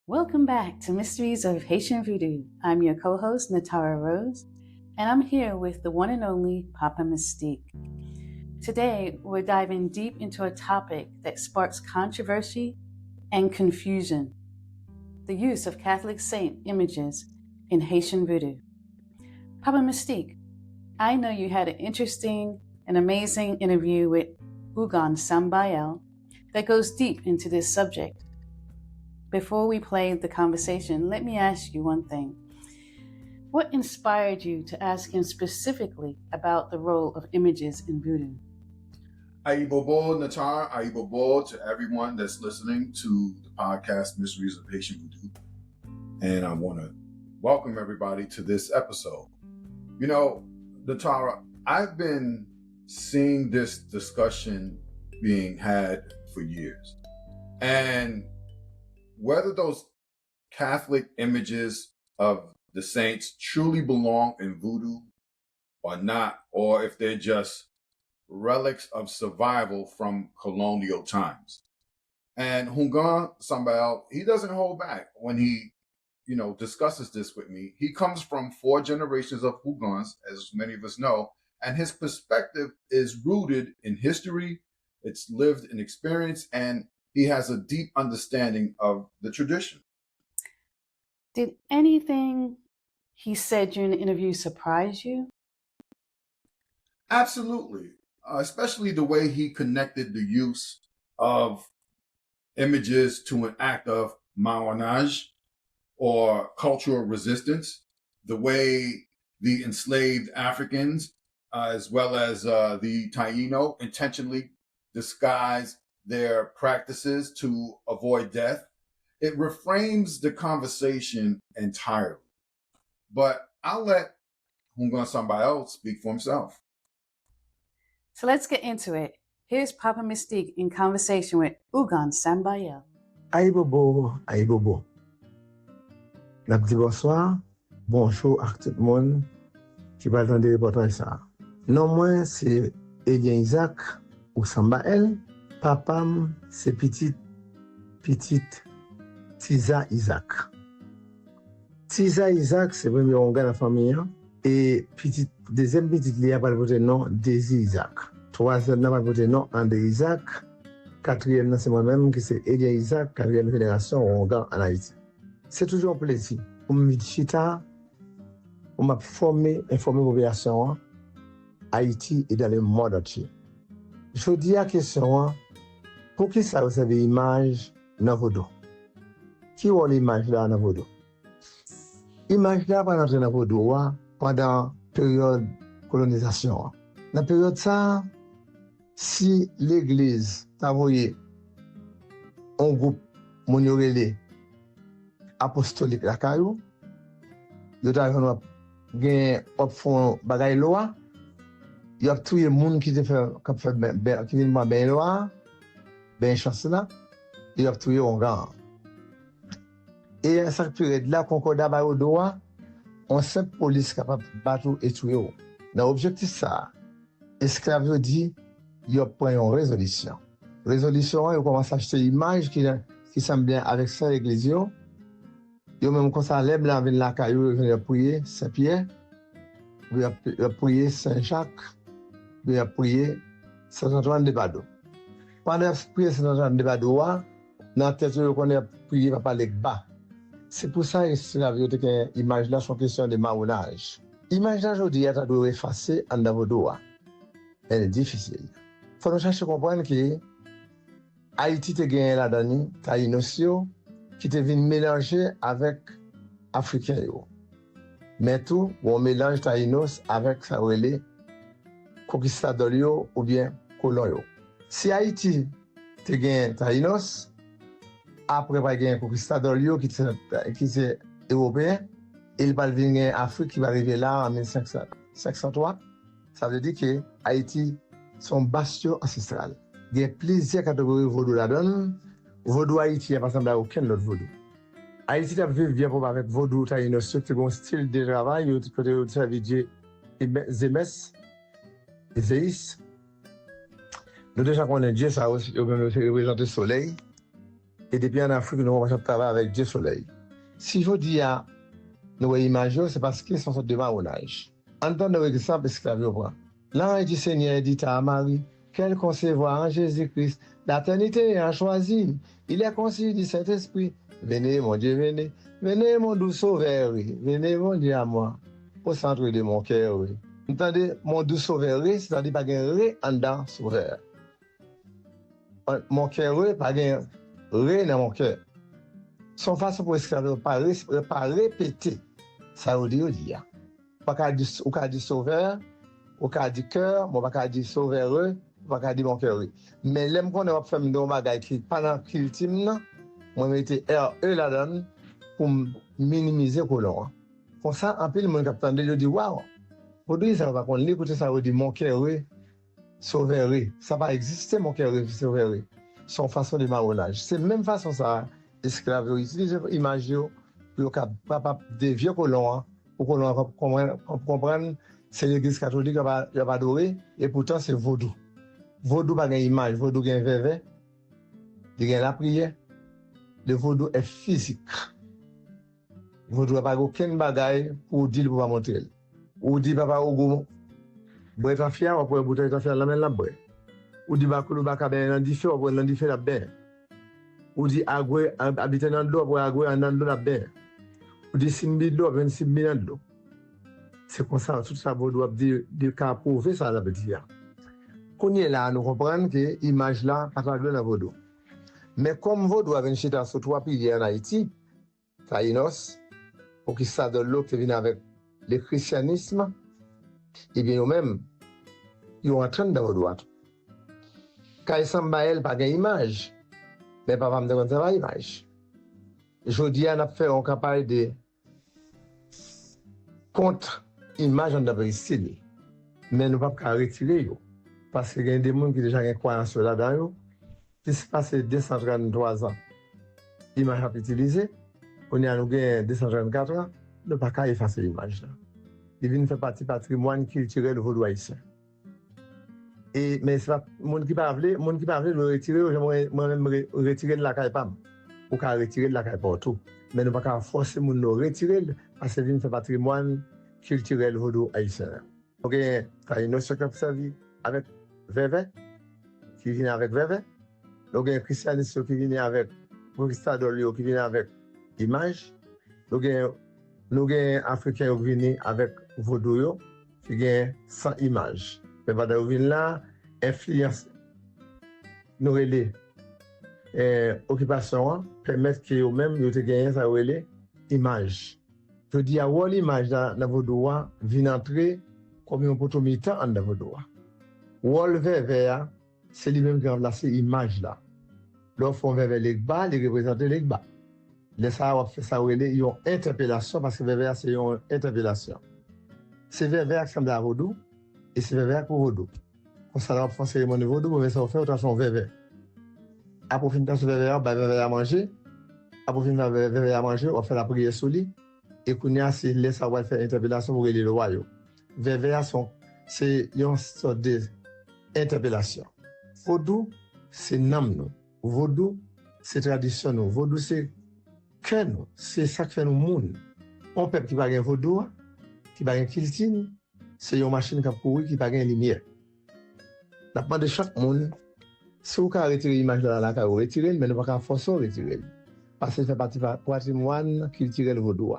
Welcome back to Mysteries of Haitian Vodou. I'm your co-host, Natara Rose, and I'm here with the one and only Papa Mystique. Today, we're diving deep into a topic that sparks controversy and confusion: the use of Catholic saint images in Haitian Vodou. Papa Mystique, I know you had an interesting and amazing interview with Ugan Sambiel that goes deep into this subject. Before we play the conversation, let me ask you one thing. What inspired you to ask him specifically about the role of images in voodoo? Aibobo Natar, Aibobo to everyone that's listening to the podcast Mysteries of Haitian Vodou. And I want to welcome everybody to this episode. You know, Natara, I've been seeing this discussion being had for years. And whether those Catholic images of the saints truly belong in voodoo or not, or if they're just relics of survival from colonial times. And Houngan Samba'L, he doesn't hold back when he, discusses this with me. He comes from 4 generations of Houngans, as many of us know, and his perspective is rooted in history, it's lived in experience, and he has a deep understanding of the tradition. Did anything he said during the interview surprise you? Absolutely, especially the way he connected the use of images to an act of marronage or cultural resistance, the way the enslaved Africans, as well as the Taino, intentionally disguised their practices to avoid death. It reframes the conversation entirely. But I'll let Houngan Samba'L speak for himself. So let's get into it. Here's Papa Mystique in conversation with Ugan Sambiel. Aibobo. Napti bonsoir, bonjour à tout le monde qui va attendre le reportage ça. Non, moi, c'est Edien Isaac ou Samba'L. Papam, c'est petite Tiza Isaac. Tiza Isaac, c'est le premier on gagne la famille. Et deuxième petite, il y a pas le nom Désir Isaac. Troisième, n'a pas le nom André Isaac. Quatrième, c'est moi-même qui c'est Edien Isaac, 4e génération on gagne en Haïti. C'est toujours un plaisir pour me chita, pour informer la population Haïti et dans le monde entier. Je dis la question, pour qui ça vous avez l'image dans Vodou? Qui a l'image là dans Vodou? L'image là pendant dans Vodou pendant la période colonisation. Dans la période ça, si l'église t'a envoyé un groupe monorélé apostolique la caillou, yo t'a gen op fond bagay loi, y a tout le monde qui te fait qui vient ben loi, ben chance là, y a tout on gang. Et à cette période là concordat ba au droit, on simple police capable battre et tuer. Dans objectif ça, esclave dit y a pris une résolution. Résolution, yo commence à acheter image qui semble bien avec ça l'église yo. Yo même quand ça lève la ville la caillou, vient prier Saint-Pierre, il a prié Saint-Jacques, il a prié Saint-Antoine de Padoue. Pendant prier Saint-Antoine de Padoue, dans la tête qu'on a prié Papa Legba. C'est pour ça que la vie que image là sont question de marronage. Image là aujourd'hui elle doit effacer en Vodou. Elle est difficile. Faut nous chercher comprendre que Haïti te gagne là-dedans, Taino qui te vient mélanger avec Africain. Mais tout, on mélange Taïnos avec ça relé conquistadors ou bien colons. Si Haïti te gagne Taïnos, après va gagner conquistadors qui c'est européen, il va venir en Afrique qui va arriver là en 1503. Ça veut dire que Haïti son bastion ancestral. Il y a plusieurs catégories vaudou là-dedans. Vodou Haïti n'est pas semblable à aucun autre Vodou. Haïti a vécu bien pour avec Vodou Taino, qui ont un style de travail, ils ont travaillé Zemes, Zeis. Nous déjà connaissons Dieu, ça aussi, ils ont représenté le soleil. Et depuis en Afrique, nous commençons à travailler avec Dieu soleil. Si je dis à nous images, c'est parce qu'ils sont sorte de marronage. Entendez l'exemple esclavage. L'ange du Seigneur dit à Marie, qu'elle concevoir en Jésus-Christ. L'éternité a choisi. Il est conçu du Saint-Esprit. Venez, mon Dieu, venez. Venez, mon doux sauveur. Venez, mon Dieu, à moi. Au centre de mon cœur. Entendez, mon doux sauveur, c'est-à-dire pas un ré en dedans sauveur. Mon cœur, pas un ré dans mon cœur. Son façon pour esclaver, pas répéter. Ça veut dire, pas qu'à dire sauveur, ou qu'à dire cœur, moi pas qu'à dire sauveur, pas qu'à dire mon cœur. Mais l'aime qu'on a fait un bagage qui pendant qu'il timna, moi mettez RE là-dedans pour minimiser colon. Comme ça, en plus le monde captant de dit waouh. Pour dire ça va qu'on l'écouter ça veut dire mon cœur sauveur. Ça va exister mon cœur sauveur. Son façon de marronnage. C'est même façon ça esclave utilise image pour capable de vieux colons pour qu'on comprenne c'est l'église catholique qui va adorer et pourtant c'est vaudou. Vaudou pas une image, vaudou gain Veve, il gain la prière. Le vaudou est physique. Vaudou pas aucun bagaille pour dire pour montrer. Ou dit papa Ogo boire ta fière ou pour bouteille ta fière la main la boire. Ou dit bakulu baka ben nan di feu ou nan di feu la ben. Ou dit agwe habiter dans l'eau pour agwe dans l'eau la ben. Ou dit simbi l'eau 26 000 l'eau. C'est comme ça tout ça vaudou dire qu'a prouver ça la veut dire. Qu'on est là nous comprendre que image là pas dans vaudou. Mais comme vaudou avait chita sur trois piliers en Haïti, Taïnos, conquistadors qui viennent avec le christianisme, et bien eux-mêmes, ils sont en train de vaudou. Houngan Samba'L pas une image, mais papa me demande pas image. Aujourd'hui, on a fait un campagne de contre-image en d'abord style, mais nous ne pouvons pas retirer parce qu'il y a des gens qui ont déjà une croyance là-dedans. Qui se passe 233 ans, l'image a été utilisée, on a 234 ans, ne pas qu'à effacer l'image là. Il vient faire partie du patrimoine culturel vaudou haïtien. Et mais c'est pas monde qui parle le retirer, moi-même retirer de la caille pam, ou qu'à retirer de la caille partout. Mais ne pas qu'à forcer mon le retirer parce que vient faire patrimoine culturel vaudou haïtien. Donc il y a une notion qui servi avec Veve, qui vient avec Veve. Donc, il y a un christianisme qui vient avec conquistadors qui vient avec image. Donc, il y a un africain qui vient avec vaudou qui vient sans image. Mais pendant que vient là, influence nous relais occupation permettre que eux-mêmes ils gagnent ça relais image. Je dis à où l'image dans vaudou vient entrer comme un potomitan en vaudou. Wall Veve c'est lui-même qui a remplacé l'image là. L'offre Veve l'Egba, il représente l'Egba. Les Sahara fait ça, ils ont une interpellation parce que Veve c'est une interpellation. C'est Veve qui semble à Vodou et c'est Veve pour Vodou. Quand ça va faire cérémonie Vodou, Veve ça fait autre chose Veve. Après finir sur Veve, Veve à manger. Après finir Veve à manger, on fait la prière sur lui. Et qu'on a c'est les Sahara faire interpellation pour les royaux. Veve c'est une sorte d'interpellation. Vodou, c'est nam. Vodou, c'est tradition. Vodou, c'est cœur. C'est ça qui fait nous monde. Un peuple qui n'a pas de vodou, qui n'a pas de kiltine, c'est une machine qui a couru, qui n'a pas de lumière. La part de chaque monde, si vous pouvez retirer l'image de la carte, vous retirez, mais ne pas forcer à retirer. Parce que ça fait partie du patrimoine culturel vodou.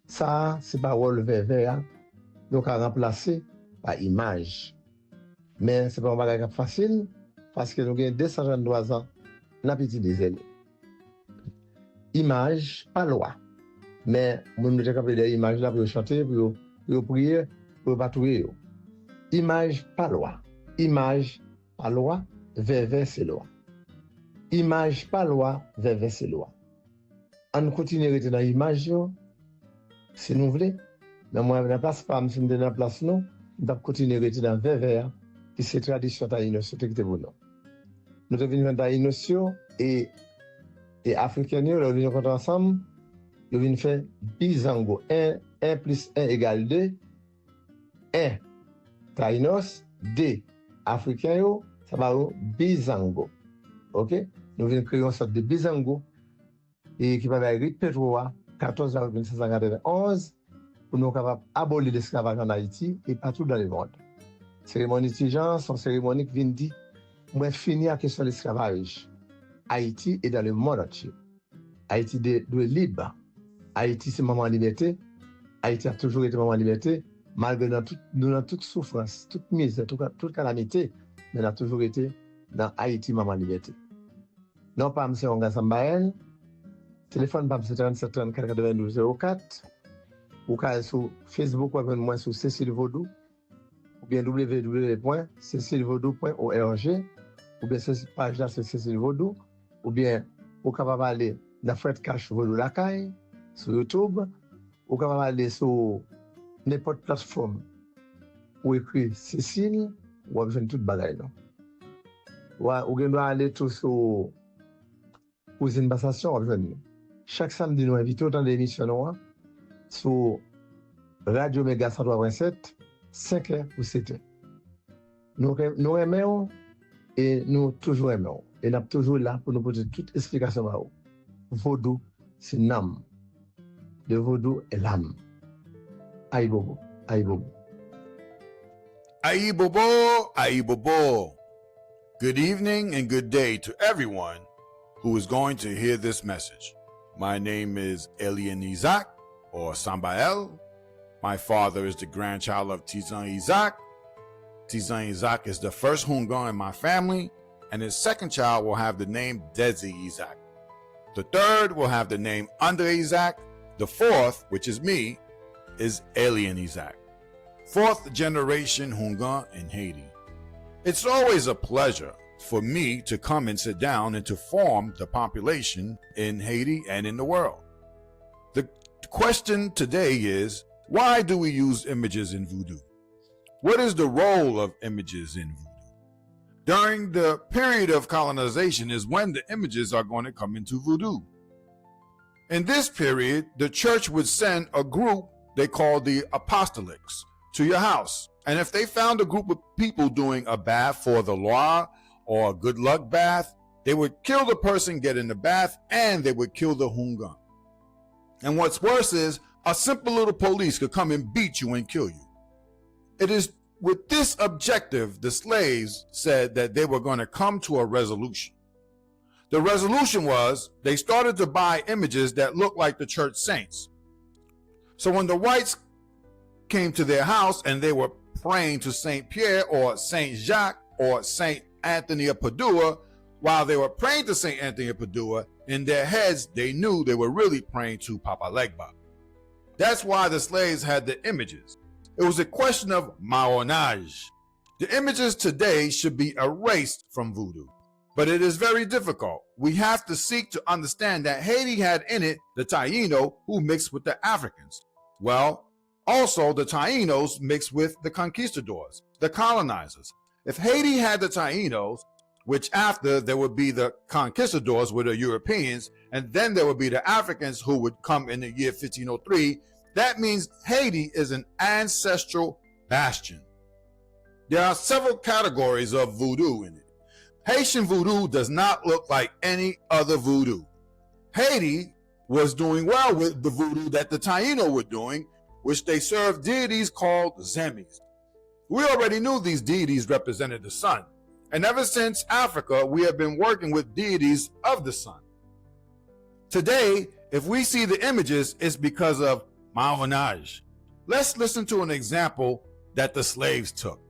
Ça, c'est pas le Veve, donc à remplacer par image. Mais ce n'est pas un bagage facile, parce que nous avons 233 ans, nous avons utilisé. Image, pas loi. Mais nous avons capable des images là pour chanter, pour prier, pour patrouiller. Image, pas loi. Image, pas loi, Veve, c'est loi. Image, pas loi, Veve, c'est loi. On continue à rester dans l'image, si nous voulons. Mais moi, je ne place pas, je ne la place non. Nous continuer à rester dans Veve, qui c'est tradition Taino, c'est ce que vous nous. Nous devons venir Taino et Africains, nous venons contre ensemble, nous venons faire Bizango. 1 plus 1 égale 2. 1 Tainos, 2 Africains, ça va au Bizango. Ok? nous venons créer une sorte de bizango et qui va avoir rite pétroa 14 avril 1791 pour nous capables abolir l'esclavage en Haïti et partout dans le monde. Cérémonie Tijan, son cérémonie qui vient dire, moi finir la question de l'esclavage. Haïti est dans le monde entier. Haïti doit être libre. Haïti c'est maman liberté. Haïti a toujours été maman liberté, malgré nous dans toute souffrance, toute misère, toute calamité, mais on a toujours été dans Haïti maman liberté. Non pas M. Houngan Samba'L, téléphone pas M. 37 34 92 04, ou quand sur Facebook ou moi sur Cécile Vodou, ou bien www.cecilevodou.org, ou bien sur cette page là c'est Cécile Vodou, ou bien ou capable aller dans Fred Cash Vodou Lacaille sur YouTube, ou capable aller sur n'importe plateforme ou écrit Cécile, ou besoin toute bagaille là. Ou bien doit aller tout sur Cousine Bassation, ou besoin. Chaque samedi nous invitons dans l'émission sur Radio Méga 103.7, 5h ou 7h. Nous aimons et nous toujours aimons. Et nous sommes toujours là pour nous poser toute explication. Vaudou, c'est l'âme. Le vaudou est l'âme. Aïe bobo, aïe bobo. Aïe bobo, aïe bobo. Good evening and good day to everyone who is going to hear this message. My name is Alien Isaac, or Samba'L. My father is the grandchild of Tizan Isaac. Tizan Isaac is the first Houngan in my family, and his second child will have the name Desi Isaac. The third will have the name Andre Isaac. The fourth, which is me, is Alien Isaac. Fourth generation Houngan in Haiti. It's always a pleasure for me to come and sit down and to form the population in Haiti and in the world. The question today is, why do we use images in voodoo? What is the role of images in voodoo? During the period of colonization is when the images are going to come into voodoo. In this period, the church would send a group they call the apostolics to your house. And if they found a group of people doing a bath for the Loire or a good luck bath, they would kill the person, get in the bath, and they would kill the Houngan. And what's worse is, a simple little police could come and beat you and kill you. It is with this objective the slaves said that they were going to come to a resolution. The resolution was they started to buy images that looked like the church saints. So when the whites came to their house and they were praying to Saint Pierre or Saint Jacques or Saint Anthony of Padua, while they were praying to Saint Anthony of Padua, in their heads they knew they were really praying to Papa Legba. That's why the slaves had the images. It was a question of marronage. The images today should be erased from voodoo, but it is very difficult. We have to seek to understand that Haiti had in it the Taino who mixed with the Africans. Well, also the Tainos mixed with the conquistadors, the colonizers. If Haiti had the Tainos, which after there would be the conquistadors with the Europeans, and then there would be the Africans who would come in the year 1503, that means Haiti is an ancestral bastion. There are several categories of voodoo in it. Haitian voodoo does not look like any other voodoo. Haiti was doing well with the voodoo that the Taino were doing, which they served deities called Zemis. We already knew these deities represented the sun, and ever since Africa, we have been working with deities of the sun. Today, if we see the images, it's because of marronage. Let's listen to an example that the slaves took.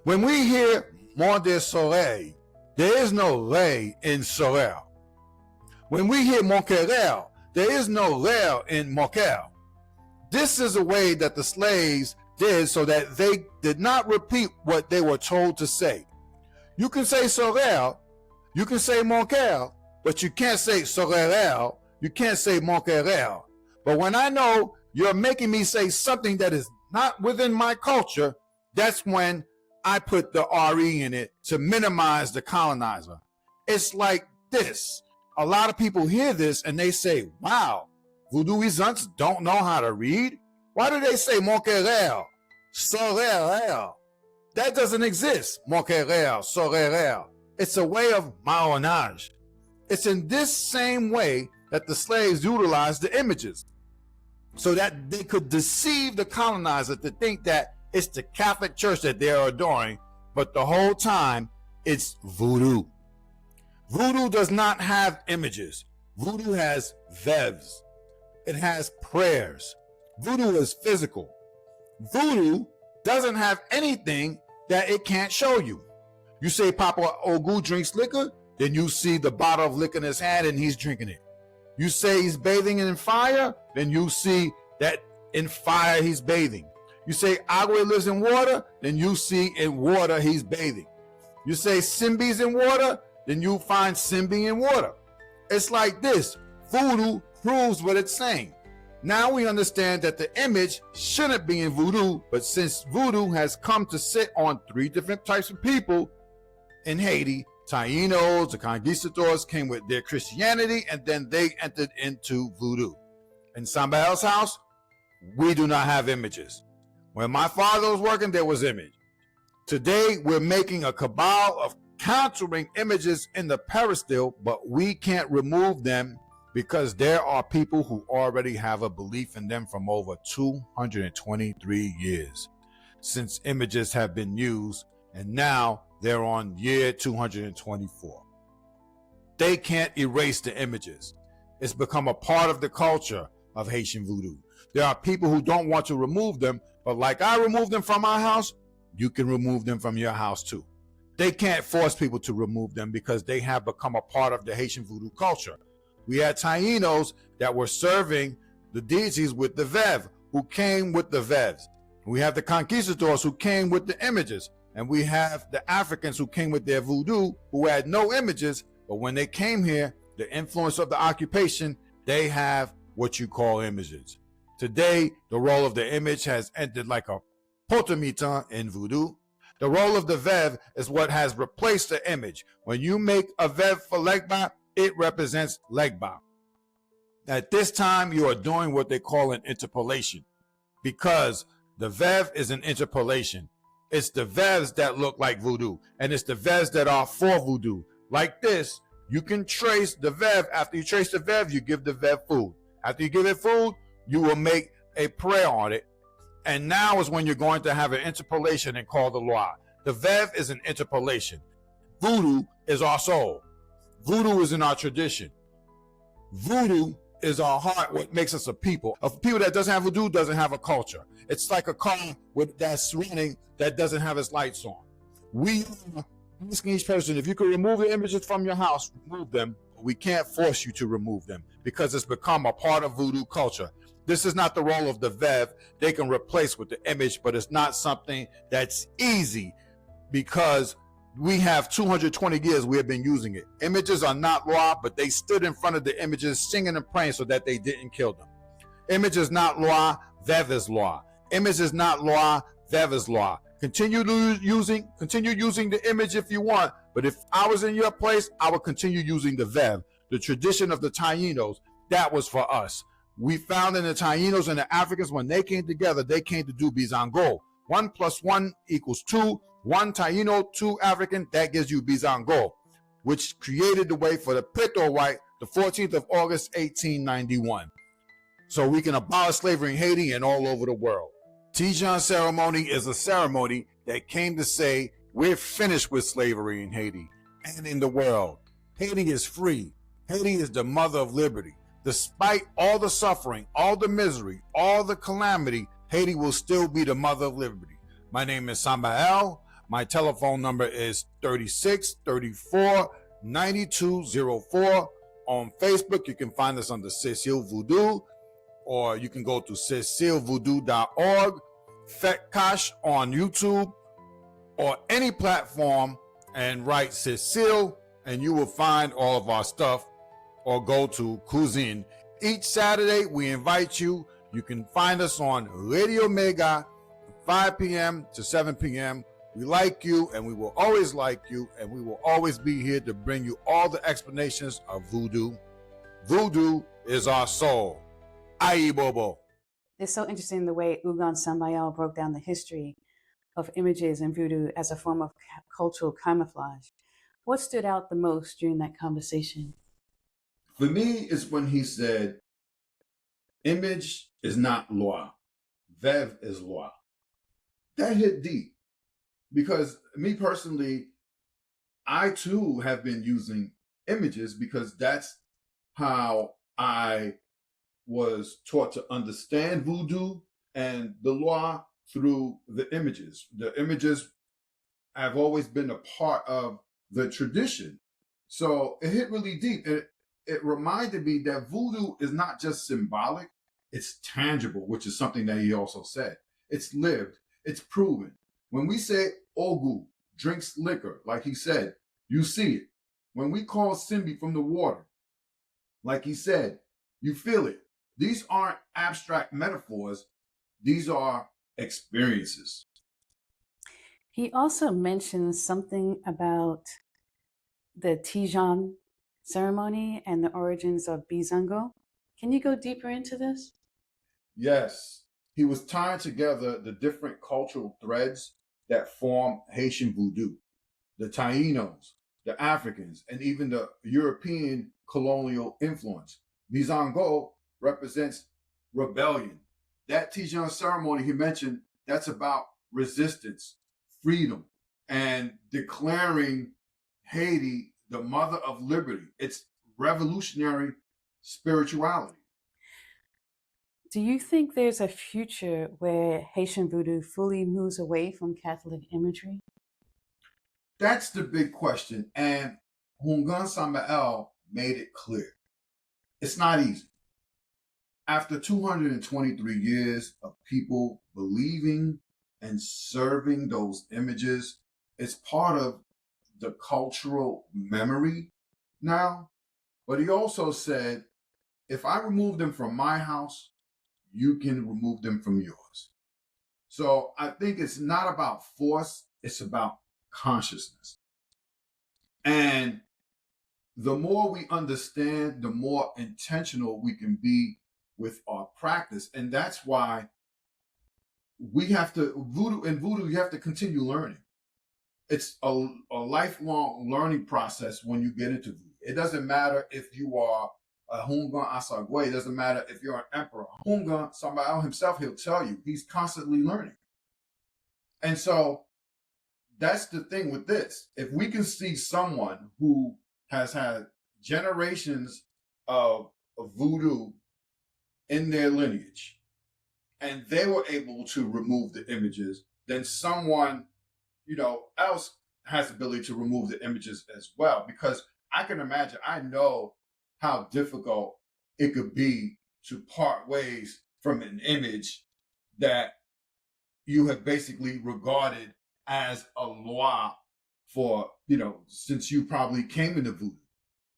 When we hear Mont de Soleil, there is no lay in Sorel. When we hear Monquerel, there is no lel in Moquel. This is a way that the slaves did so that they did not repeat what they were told to say. You can say Sorel, you can say Monquel, but you can't say Sorel, you can't say Monquerel. But when I know you're making me say something that is not within my culture, that's when I put the RE in it to minimize the colonizer. It's like this. A lot of people hear this and they say, wow, voodooisants don't know how to read? Why do they say Monquerel, Sorel? That doesn't exist, Monquerel, Sorel. It's a way of marronage. It's in this same way that the slaves utilized the images so that they could deceive the colonizer to think that it's the Catholic Church that they're adoring, but the whole time it's voodoo. Voodoo does not have images. Voodoo has veves. It has prayers. Voodoo is physical. Voodoo doesn't have anything that it can't show you. You say Papa Ogu drinks liquor, then you see the bottle of liquor in his hand and he's drinking it. You say he's bathing in fire, then you see that in fire he's bathing. You say Agua lives in water, then you see in water he's bathing. You say Simbi's in water, then you find Simbi in water. It's like this. Voodoo proves what it's saying. Now we understand that the image shouldn't be in voodoo, but since voodoo has come to sit on three different types of people in Haiti, Tainos, the conquistadors came with their Christianity, and then they entered into voodoo. In Samba'L's house, we do not have images. When my father was working, there was image. Today, we're making a cabal of countering images in the peristyle, but we can't remove them because there are people who already have a belief in them from over 223 years since images have been used, and now they're on year 224. They can't erase the images. It's become a part of the culture of Haitian Voodoo. There are people who don't want to remove them, but like I removed them from my house, you can remove them from your house too. They can't force people to remove them because they have become a part of the Haitian Voodoo culture. We had Tainos that were serving the deities with the Veve, who came with the Veves. We have the conquistadors who came with the images. And we have the Africans who came with their voodoo, who had no images, but when they came here, the influence of the occupation, they have what you call images. Today, the role of the image has entered like a potomitan in voodoo. The role of the Veve is what has replaced the image. When you make a Veve for Legba, it represents Legba. At this time, you are doing what they call an interpolation, because the Veve is an interpolation. It's the Veves that look like voodoo, and it's the Veves that are for voodoo. Like this, you can trace the Veve. After you trace the Veve, you give the Veve food. After you give it food, you will make a prayer on it. And now is when you're going to have an interpolation and call the Loi. The Veve is an interpolation. Voodoo is our soul. Voodoo is in our tradition. Voodoo is our heart, what makes us a people. A people that doesn't have voodoo doesn't have a culture. It's like a car that's running that doesn't have its lights on. We are asking each person, if you could remove the images from your house, remove them. We can't force you to remove them because it's become a part of voodoo culture. This is not the role of the Veve. They can replace with the image, but it's not something that's easy because we have 220 years we have been using it. Images are not law, but they stood in front of the images singing and praying so that they didn't kill them. Image is not law, Veve is law. Image is not law, Veve is law. Continue using the image if you want, but if I was in your place, I would continue using the Veve. The tradition of the Tainos, that was for us. We found in the Tainos and the Africans, when they came together, they came to do Bizango. 1 + 1 = 2. 1 Taino, 2 African, that gives you Bizango, which created the way for the Pito White, the 14th of August, 1891. So we can abolish slavery in Haiti and all over the world. Tijan ceremony is a ceremony that came to say we're finished with slavery in Haiti and in the world. Haiti is free. Haiti is the mother of liberty. Despite all the suffering, all the misery, all the calamity, Haiti will still be the mother of liberty. My name is Samba'L. My telephone number is 3634-9204. On Facebook, you can find us under Cecile Voodoo, or you can go to cecilevoodoo.org, Fetcash on YouTube, or any platform and write Cecile, and you will find all of our stuff, or go to Cuisine. Each Saturday, we invite you. You can find us on Radio Mega, 5 p.m. to 7 p.m. We like you, and we will always like you, and we will always be here to bring you all the explanations of voodoo. Voodoo is our soul. Aye, Bobo. It's so interesting the way Ugan Sambiel broke down the history of images and voodoo as a form of cultural camouflage. What stood out the most during that conversation? For me, it's when he said, image is not loi. Veve is loi. That hit deep because me personally, I too have been using images because that's how I was taught to understand voodoo and the loi through the images. The images have always been a part of the tradition. So it hit really deep. It reminded me that voodoo is not just symbolic, it's tangible, which is something that he also said. It's lived, it's proven. When we say Ogu drinks liquor, like he said, you see it. When we call Simbi from the water, like he said, you feel it. These aren't abstract metaphors, these are experiences. He also mentioned something about the Tijan ceremony and the origins of Bizango. Can you go deeper into this? Yes, he was tying together the different cultural threads that form Haitian voodoo, the Tainos, the Africans, and even the European colonial influence. Bizango represents rebellion. That Tijan ceremony he mentioned, that's about resistance, freedom, and declaring Haiti the mother of liberty. It's revolutionary spirituality. Do you think there's a future where Haitian voodoo fully moves away from Catholic imagery? That's the big question. And Houngan Samba'L made it clear. It's not easy. After 223 years of people believing and serving those images, it's part of the cultural memory now. But he also said, if I remove them from my house, you can remove them from yours. So I think it's not about force, it's about consciousness. And the more we understand, the more intentional we can be with our practice. And that's why we have to, voodoo, you have to continue learning. It's a lifelong learning process when you get into voodoo. It doesn't matter if you are a Houngan Asagwe. It doesn't matter if you're an emperor. Houngan Samba'L himself, he'll tell you, he's constantly learning. And so that's the thing with this. If we can see someone who has had generations of voodoo in their lineage, and they were able to remove the images, then someone, else has the ability to remove the images as well. Because I can imagine, I know how difficult it could be to part ways from an image that you have basically regarded as a loi for, since you probably came into voodoo.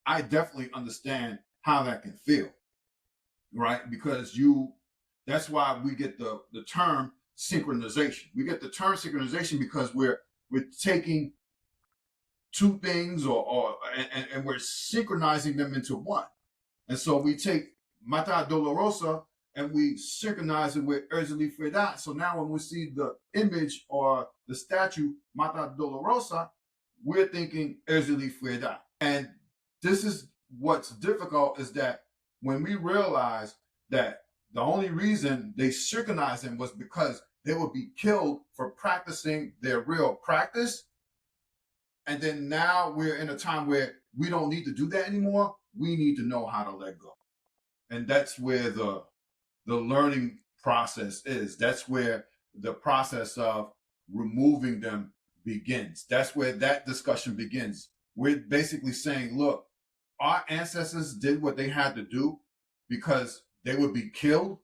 I definitely understand how that can feel, right? Because that's why we get the term synchronization. We get the term synchronization because we're taking two things and we're synchronizing them into one. And so we take Mata Dolorosa and we synchronize it with Urzuli Fredat. So now when we see the image or the statue Mata Dolorosa, we're thinking Urzuli Fredat. And this is what's difficult, is that when we realize that the only reason they synchronized them was because they would be killed for practicing their real practice. And then now we're in a time where we don't need to do that anymore. We need to know how to let go. And that's where the learning process is. That's where the process of removing them begins. That's where that discussion begins. We're basically saying, look, our ancestors did what they had to do because they would be killed.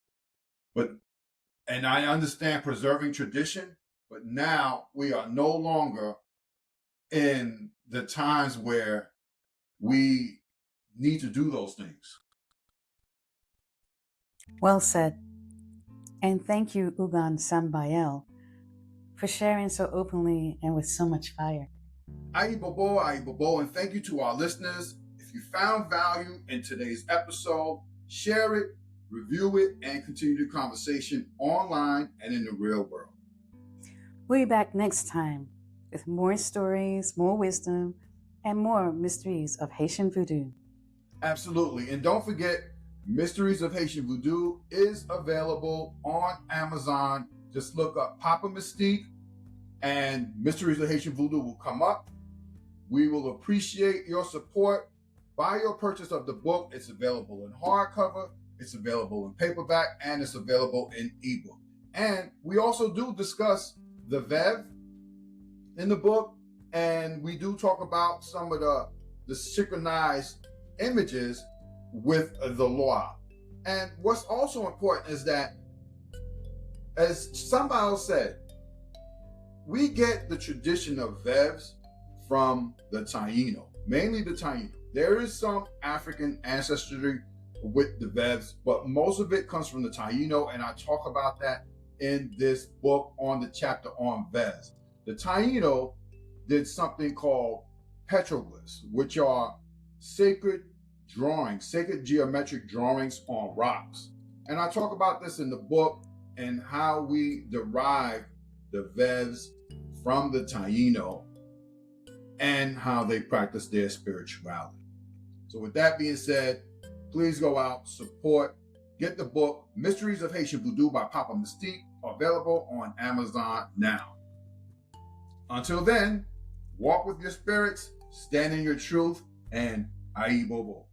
And I understand preserving tradition, but now we are no longer in the times where we need to do those things. Well said. And thank you, Ugan Sambiel, for sharing so openly and with so much fire. Ayi Bobo, and thank you to our listeners. If you found value in today's episode, share it, review it, and continue the conversation online and in the real world. We'll be back next time with more stories, more wisdom, and more mysteries of Haitian Voodoo. Absolutely. And don't forget, Mysteries of Haitian Vodou is available on Amazon. Just look up Papa Mystique and Mysteries of Haitian Vodou will come up. We will appreciate your support. By your purchase of the book, it's available in hardcover, it's available in paperback, and it's available in ebook. And we also do discuss the Veve in the book, and we do talk about some of the synchronized images with the law. And what's also important is that, as Samba'L said, we get the tradition of Veves from the Taino, mainly the Taino. There is some African ancestry with the Veves, but most of it comes from the Taino, and I talk about that in this book on the chapter on Veves. The Taino did something called petroglyphs, which are sacred drawings, sacred geometric drawings on rocks. And I talk about this in the book and how we derive the Veves from the Taino and how they practice their spirituality. So with that being said, please go out, support, get the book, Mysteries of Haitian Vodou by Papa Mystique, available on Amazon now. Until then, walk with your spirits, stand in your truth, and Ayi Bobo.